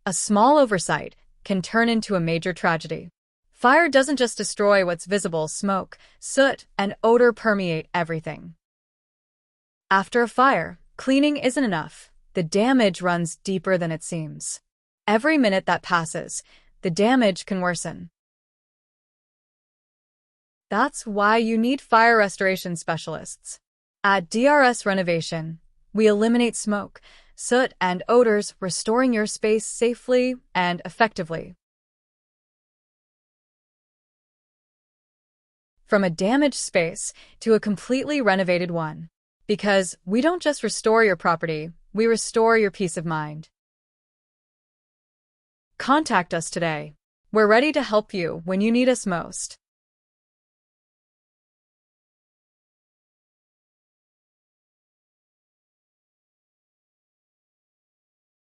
A small oversight can turn into a major tragedy. Fire doesn't just destroy what's visible, smoke, soot, and odor permeate everything. After a fire, cleaning isn't enough. The damage runs deeper than it seems. Every minute that passes, the damage can worsen. That's why you need fire restoration specialists. At DRS Renovation, we eliminate smoke, soot, and odors, restoring your space safely and effectively. From a damaged space to a completely renovated one. Because we don't just restore your property, we restore your peace of mind. Contact us today. We're ready to help you when you need us most.